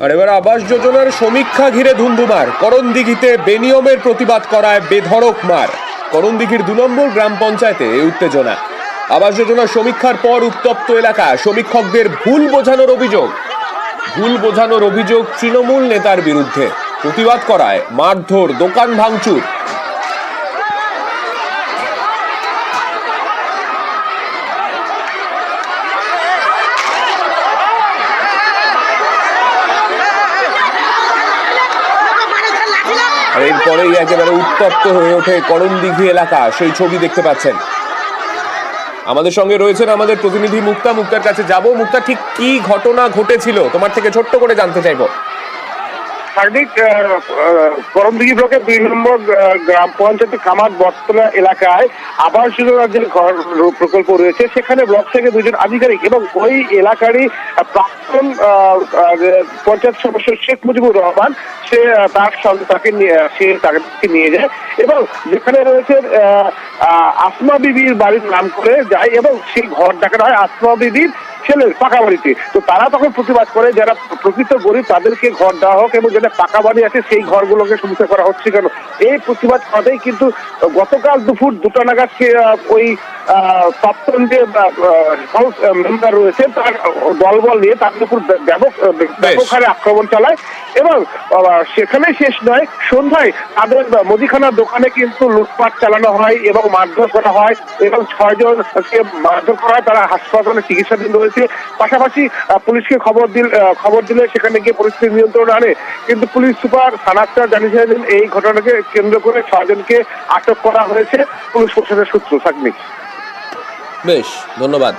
আর এবার আবাস যোজনার সমীক্ষা ঘিরে ধুন্ধুমার। করণদিঘিতে বেনিয়মের প্রতিবাদ করায় বেধড়ক মার। করণদিঘির 2 নম্বর গ্রাম পঞ্চায়েতে উত্তেজনা। আবাস যোজনার সমীক্ষার পর উত্তপ্ত এলাকা। সমীক্ষকদের ভুল বোঝানোর অভিযোগ তৃণমূল নেতার বিরুদ্ধে। প্রতিবাদ করায় মারধর, দোকান ভাঙচুর। আর এরপরেই একেবারে উত্তপ্ত হয়ে ওঠে করণদিঘি এলাকা। সেই ছবি দেখতে পাচ্ছেন। আমাদের সঙ্গে রয়েছেন আমাদের প্রতিনিধি মুক্তা। মুক্তার কাছে যাব। মুক্তা, ঠিক কি ঘটনা ঘটেছিল তোমার থেকে ছোট্ট করে জানতে চাইবো। সার্বিক করণদিঘি ব্লকের 2 নম্বর গ্রাম পঞ্চায়েতের কামাত বটতলা এলাকায় আবাস যোজনার যে প্রকল্প রয়েছে, সেখানে ব্লক থেকে 2 জন আধিকারিক এবং ওই এলাকারই প্রাক্তন পঞ্চায়েত সদস্য শেখ মুজিবুর রহমান সে তাকে নিয়ে যায় এবং যেখানে রয়েছে আসমা বিবির বাড়ির নাম করে যায় এবং সেই ঘর দেখানো হয় আসমা বিবির ছেলের পাকা বাড়িতে। তো তারা তখন প্রতিবাদ করে যারা প্রকৃত গরিব তাদেরকে ঘর দেওয়া হোক এবং যেটা পাকা বাড়ি আছে সেই ঘরগুলোকে সমস্যা করা হচ্ছে কেন, এই প্রতিবাদ করেই কিন্তু গতকাল দুপুর 2টা নাগাদ ওই প্রাক্তন যে মেম্বার রয়েছে তার দলবল নিয়ে তার উপর ব্যাপক হারে আক্রমণ চালায় এবং সেখানে শেষ নয়, সন্ধ্যায় তাদের মুদিখানার দোকানে কিন্তু লুটপাট চালানো হয় এবং মারধর করা হয় এবং 6 জনকে মারধর করা হয়। তারা হাসপাতালে চিকিৎসাধীন রয়েছে। পাশাপাশি পুলিশকে খবর দিলে সেখানে গিয়ে পরিস্থিতি নিয়ন্ত্রণে আনে, কিন্তু পুলিশ সুপার সানাক্তার জানিয়েছেন এই ঘটনাকে কেন্দ্র করে 6 জনকে আটক করা হয়েছে পুলিশ প্রশাসনের সূত্র। থাকবে। বেশ, ধন্যবাদ।